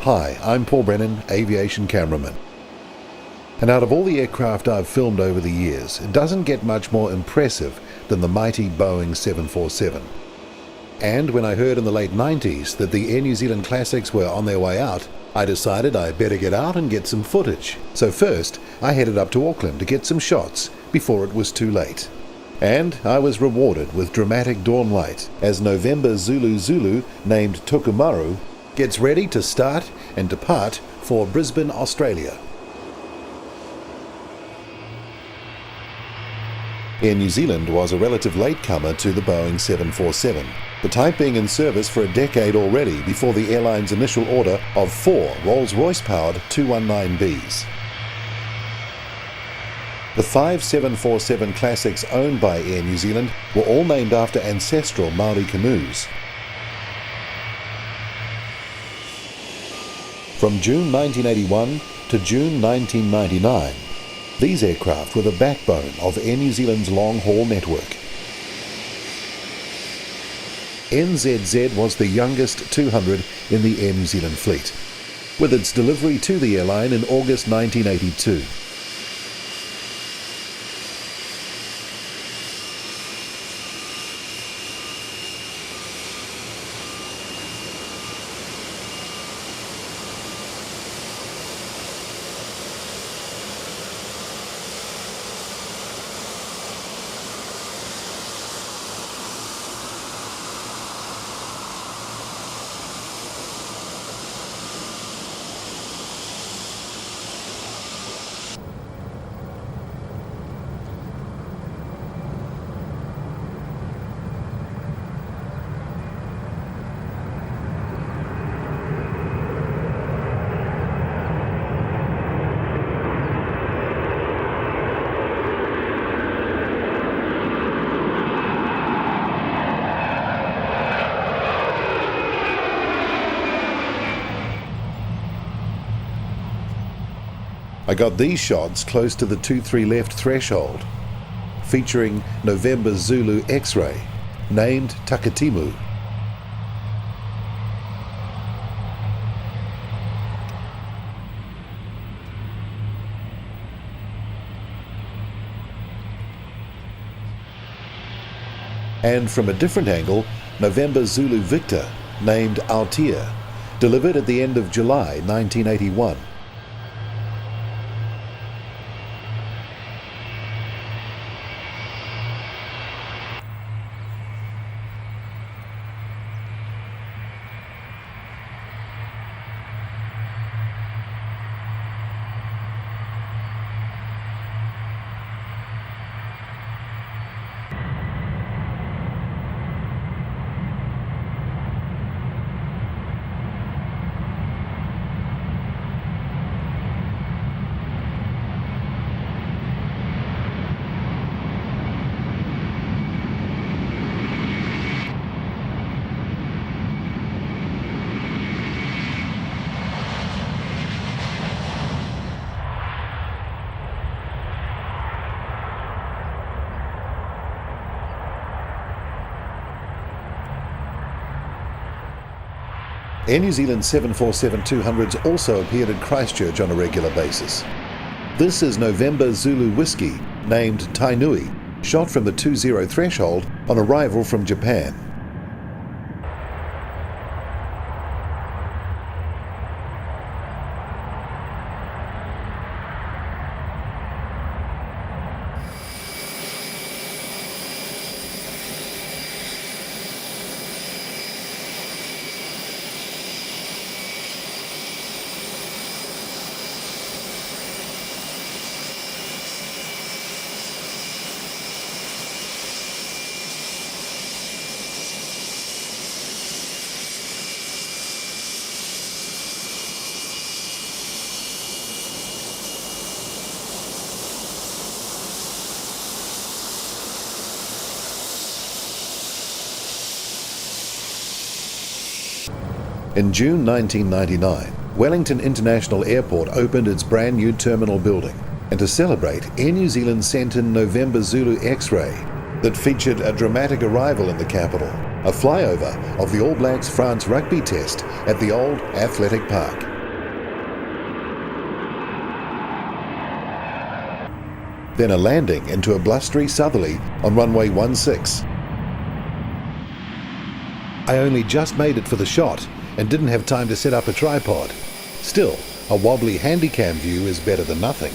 Hi, I'm Paul Brennan, aviation cameraman. And out of all the aircraft I've filmed over the years, it doesn't get much more impressive than the mighty Boeing 747. And when I heard in the late 90s that the Air New Zealand Classics were on their way out, I decided I better get out and get some footage. So first, I headed up to Auckland to get some shots before it was too late. And I was rewarded with dramatic dawn light as November Zulu Zulu, named Tukumaru, gets ready to start and depart for Brisbane, Australia. Air New Zealand was a relative latecomer to the Boeing 747, the type being in service for a decade already before the airline's initial order of 4 Rolls-Royce-powered 219Bs. The 5 747 Classics owned by Air New Zealand were all named after ancestral Maori canoes. From June 1981 to June 1999, these aircraft were the backbone of Air New Zealand's long-haul network. NZZ was the youngest 200 in the Air New Zealand fleet, with its delivery to the airline in August 1982. I got these shots close to the 23 left threshold, featuring November Zulu X-ray, named Takitimu. And from a different angle, November Zulu Victor, named Altia, delivered at the end of July 1981. Air New Zealand 747-200s also appeared at Christchurch on a regular basis. This is November Zulu Whiskey, named Tainui, shot from the 20 threshold on arrival from Japan. In June 1999, Wellington International Airport opened its brand new terminal building, and to celebrate, Air New Zealand sent in November Zulu X-ray that featured a dramatic arrival in the capital, a flyover of the All Blacks France rugby test at the old Athletic Park. then a landing into a blustery southerly on runway 16. I only just made it for the shot and didn't have time to set up a tripod. Still, a wobbly handycam view is better than nothing.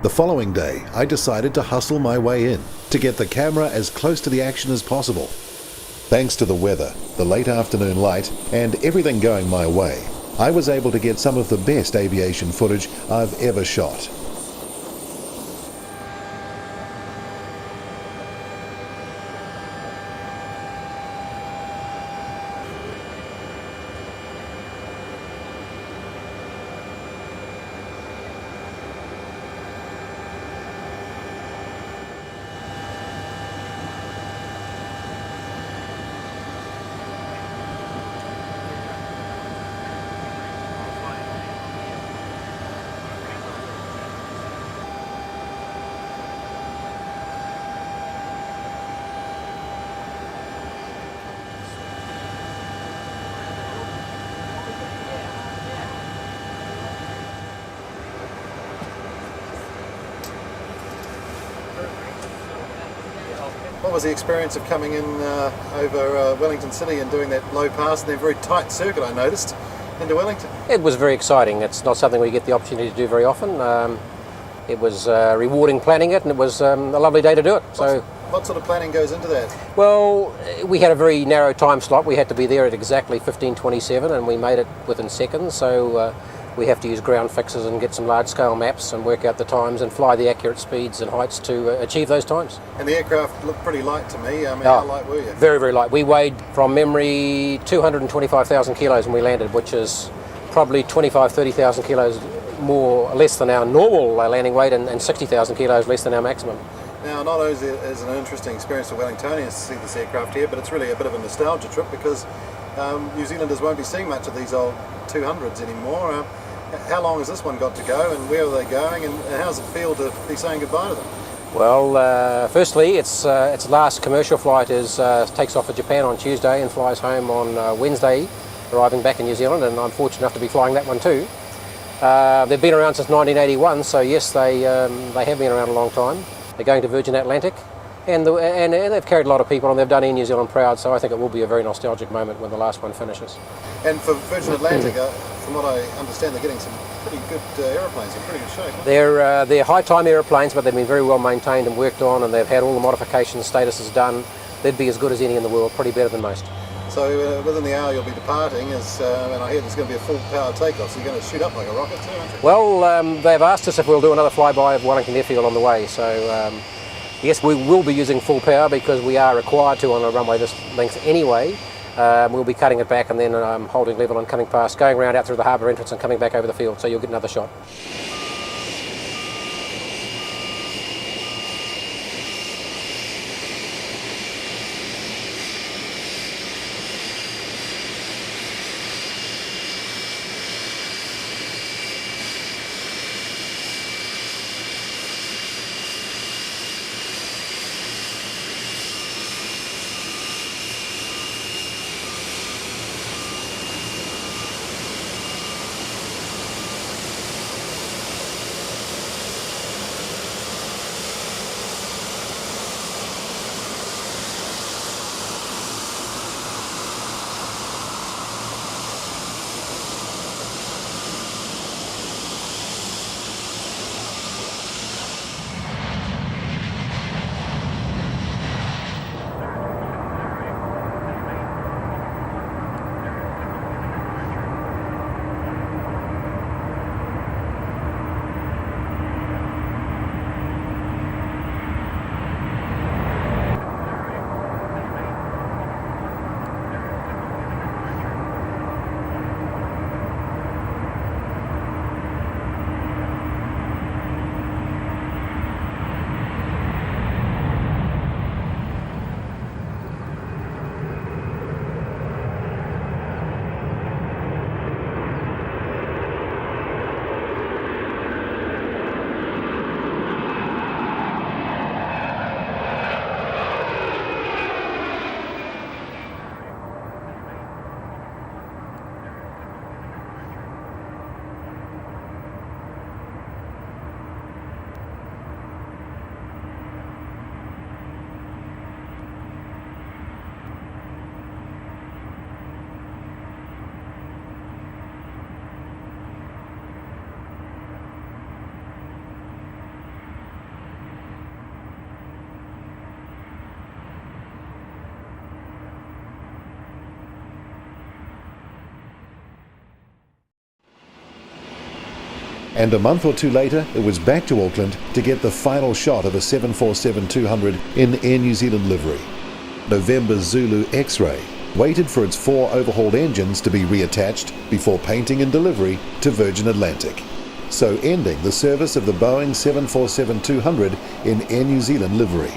The following day, I decided to hustle my way in to get the camera as close to the action as possible. Thanks to the weather, the late afternoon light, and everything going my way, I was able to get some of the best aviation footage I've ever shot. What was the experience of coming in over Wellington City and doing that low pass and then very tight circuit, I noticed, into Wellington? It was very exciting. It's not something we get the opportunity to do very often. It was rewarding planning it, and it was a lovely day to do it. So, what sort of planning goes into that? Well, we had a very narrow time slot. We had to be there at exactly 15:27, and we made it within seconds. So we have to use ground fixes and get some large-scale maps and work out the times and fly the accurate speeds and heights to achieve those times. And the aircraft looked pretty light to me. I mean, how light were you? Very, very light. We weighed, from memory, 225,000 kilos when we landed, which is probably 30,000 kilos less than our normal landing weight, and 60,000 kilos less than our maximum. Now, not only is it an interesting experience for Wellingtonians to see this aircraft here, but it's really a bit of a nostalgia trip because New Zealanders won't be seeing much of these old 200s anymore. How long has this one got to go, and where are they going, and how does it feel to be saying goodbye to them? Well, firstly, its last commercial flight takes off for Japan on Tuesday and flies home on Wednesday, arriving back in New Zealand, and I'm fortunate enough to be flying that one too. They've been around since 1981, so yes, they have been around a long time. They're going to Virgin Atlantic, and they've carried a lot of people, and they've done Air New Zealand proud, so I think it will be a very nostalgic moment when the last one finishes. And for Virgin Atlantic, from what I understand, they're getting some pretty good aeroplanes in pretty good shape. They're high-time aeroplanes, but they've been very well maintained and worked on, and they've had all the modifications, statuses done. They'd be as good as any in the world, pretty better than most. So within the hour you'll be departing, and I hear there's going to be a full power takeoff, so you're going to shoot up like a rocket too, aren't you? Well, they've asked us if we'll do another flyby of Wellington Airfield on the way, so yes, we will be using full power because we are required to on a runway this length anyway. We'll be cutting it back and then holding level and coming past, going around out through the harbour entrance and coming back over the field, so you'll get another shot. And a month or two later, it was back to Auckland to get the final shot of a 747-200 in Air New Zealand livery. November Zulu X-Ray waited for its 4 overhauled engines to be reattached before painting and delivery to Virgin Atlantic, so ending the service of the Boeing 747-200 in Air New Zealand livery.